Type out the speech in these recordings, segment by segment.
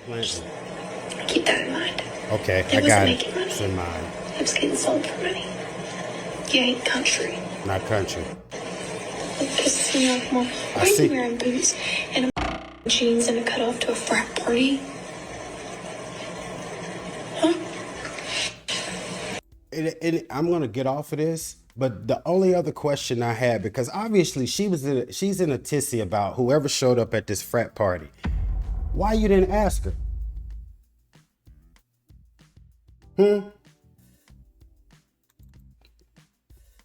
Blanton. Keep that in mind. Okay, I got wasn't it. making money. It's in mind. I was getting sold for money. You ain't country. Not country. It pisses me off more. Why are see. you wearing boots and jeans and a cutoff to a frat party? Huh? I'm gonna get off of this, but the only other question I had, because obviously she's in a tizzy about whoever showed up at this frat party. Why you didn't ask her?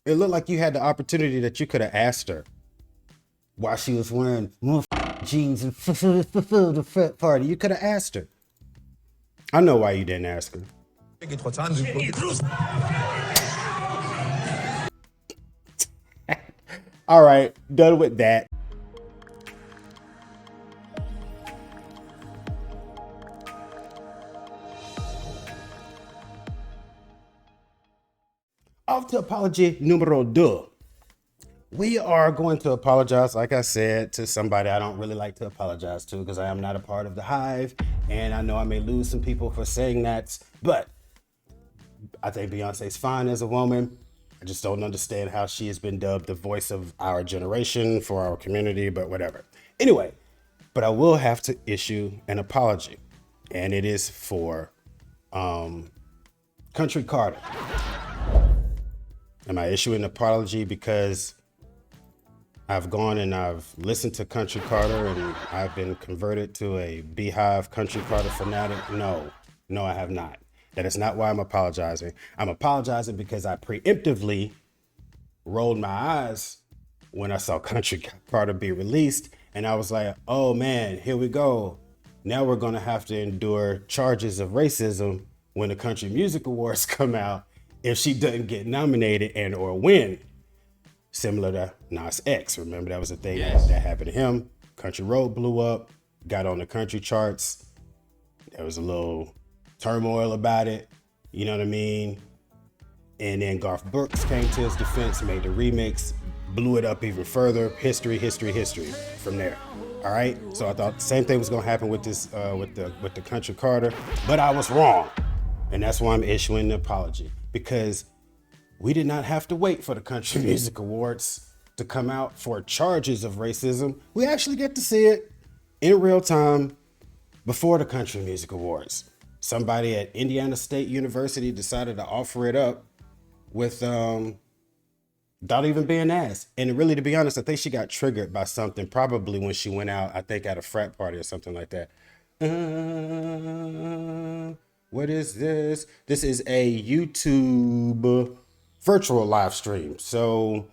It looked like you had the opportunity that you could have asked her while she was wearing jeans and the frat party. You could have asked her. I know why you didn't ask her. All right, done with that. Off to apology numero dos. We are going to apologize, like I said, to somebody I don't really like to apologize to because I am not a part of the hive. And I know I may lose some people for saying that, but I think Beyonce's fine as a woman. I just don't understand how she has been dubbed the voice of our generation for our community, but whatever. Anyway, but I will have to issue an apology, and it is for Country Carter. Am I issuing an apology because I've gone and I've listened to Country Carter and I've been converted to a Beehive Country Carter fanatic? No, I have not. That is not why I'm apologizing. I'm apologizing because I preemptively rolled my eyes when I saw Country Carter be released. And I was like, oh man, here we go. Now we're gonna have to endure charges of racism when the Country Music Awards come out if she doesn't get nominated and or win. Similar to Nas X. Remember that was a thing that happened to him. Country Road blew up, got on the country charts. There was a little turmoil about it, you know what I mean? And then Garth Brooks came to his defense, made the remix, blew it up even further. History from there. All right. So I thought the same thing was gonna happen with this, with the Country Carter, but I was wrong. And that's why I'm issuing an apology, because we did not have to wait for the Country Music Awards to come out for charges of racism. We actually get to see it in real time before the Country Music Awards. Somebody at Indiana State University decided to offer it up without even being asked. And really, to be honest, I think she got triggered by something, probably when she went out, I think at a frat party or something like that. What is this? This is a YouTube virtual live stream. So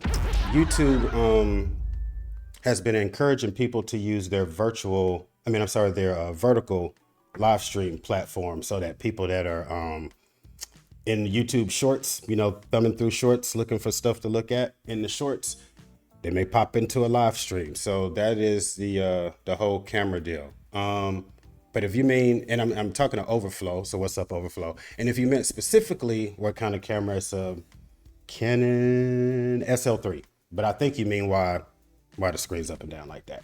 YouTube has been encouraging people to use their vertical live stream platform so that people that are in YouTube shorts, thumbing through shorts, looking for stuff to look at in the shorts, they may pop into a live stream. So that is the whole camera deal. But if you mean, and I'm talking to Overflow, so what's up, Overflow? And if you meant specifically what kind of camera, it's a Canon SL3. But I think you mean why the screen's up and down like that.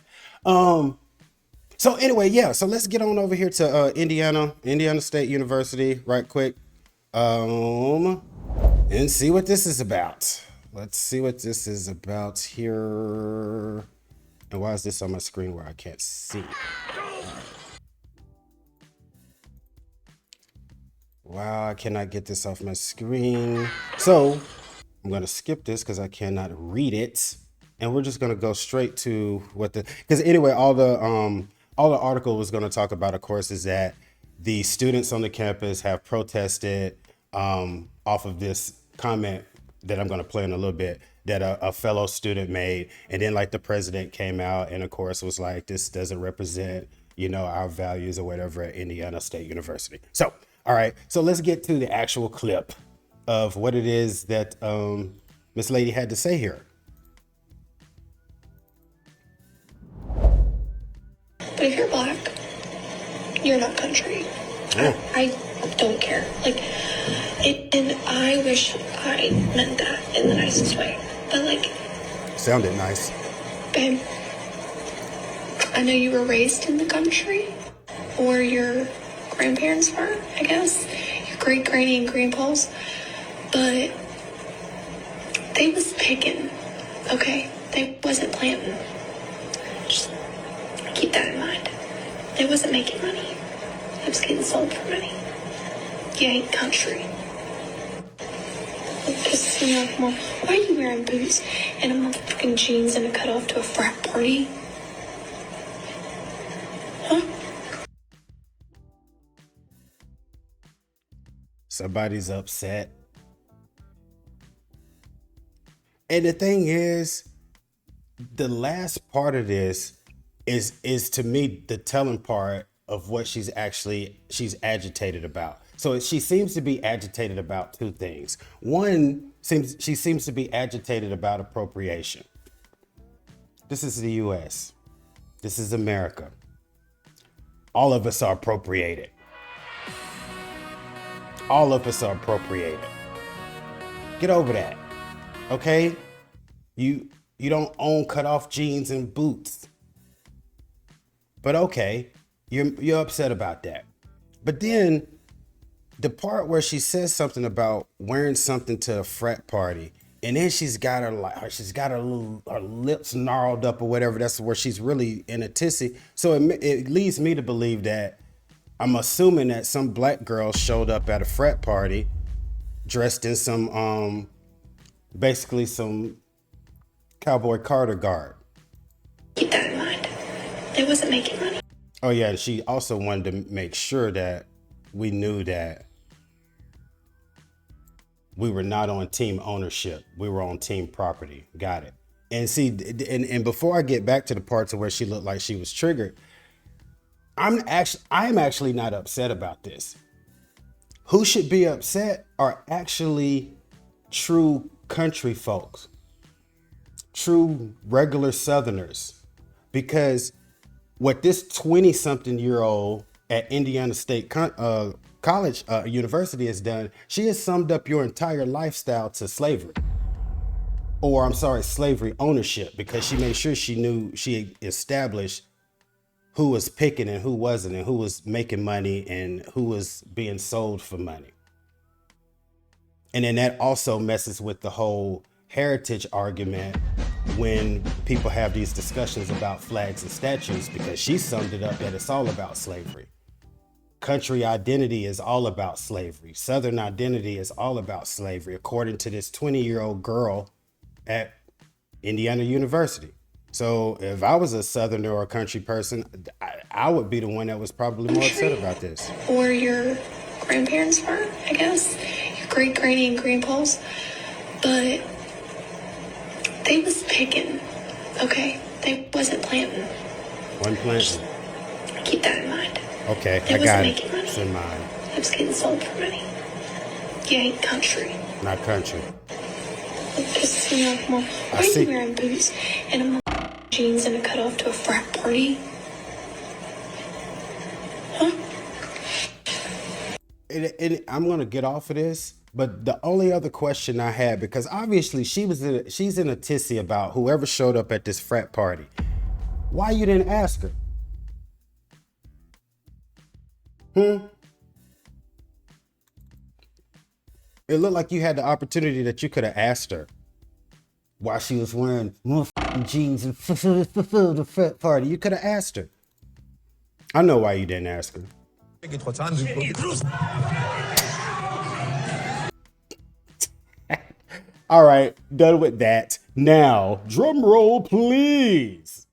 So anyway, yeah, so let's get on over here to Indiana State University right quick, and see what this is about. Let's see what this is about here. And why is this on my screen where I can't see? Wow, I cannot get this off my screen. So I'm gonna skip this because I cannot read it. And we're just gonna go straight to because anyway, all the article was gonna talk about, of course, is that the students on the campus have protested off of this comment that I'm gonna play in a little bit that a fellow student made. And then like the president came out and of course was like, this doesn't represent, our values or whatever at Indiana State University. So, all right, so let's get to the actual clip of what it is that Miss Lady had to say here. But if you're black, you're not country. Yeah. I don't care. And I wish I meant that in the nicest way. But sounded nice. Babe, I know you were raised in the country, or your grandparents were, I guess, your great granny and grandpas, but they was picking, okay? They wasn't planting. Just keep that in mind. They wasn't making money. They was getting sold for money. You ain't country. It pisses me off, Mom. Why are you wearing boots and a motherfucking jeans and a cutoff to a frat party? Huh? Somebody's upset. And the thing is, the last part of this is to me the telling part of what she's agitated about. So she seems to be agitated about two things. One, she seems to be agitated about appropriation. This is the US. This is America. All of us are appropriated. All of us are appropriated. Get over that. Okay? You don't own cut-off jeans and boots. But okay, you're upset about that. But then the part where she says something about wearing something to a frat party, and then she's got her lips gnarled up or whatever. That's where she's really in a tizzy. So it leads me to believe that I'm assuming that some black girl showed up at a frat party dressed in some basically some Cowboy Carter garb. Keep that in mind. They wasn't making money. Oh yeah, and she also wanted to make sure that we knew that we were not on team ownership. We were on team property. Got it. And see, and before I get back to the parts of where she looked like she was triggered, I'm actually not upset about this. Who should be upset are actually true country folks, true regular Southerners, because what this 20-something-year-old at Indiana State University has done, she has summed up your entire lifestyle to slavery. Or I'm sorry, slavery ownership, because she made sure she established who was picking and who wasn't, and who was making money and who was being sold for money. And then that also messes with the whole heritage argument when people have these discussions about flags and statues, because she summed it up that it's all about slavery. Country identity is all about slavery. Southern identity is all about slavery, according to this 20-year-old girl at Indiana University. So if I was a Southerner or a country person, I would be the one that was probably more upset about this. Or your grandparents were, I guess, your great granny and grandpas, but they was picking, okay? They wasn't planting. One planting. Keep that in mind. Okay, They I got wasn't making it. money. It's in mind. They was getting sold for money. You ain't country. Not country. It pisses me off, Mom. Why are see. you wearing boots and a jeans and a cutoff to a frat party? Huh? I'm gonna get off of this, but the only other question I had, because obviously she's in a tizzy about whoever showed up at this frat party. Why you didn't ask her? It looked like you had the opportunity that you could have asked her why she was wearing jeans and the frat party. You could have asked her. I know why you didn't ask her. All right, done with that. Now, drum roll, please.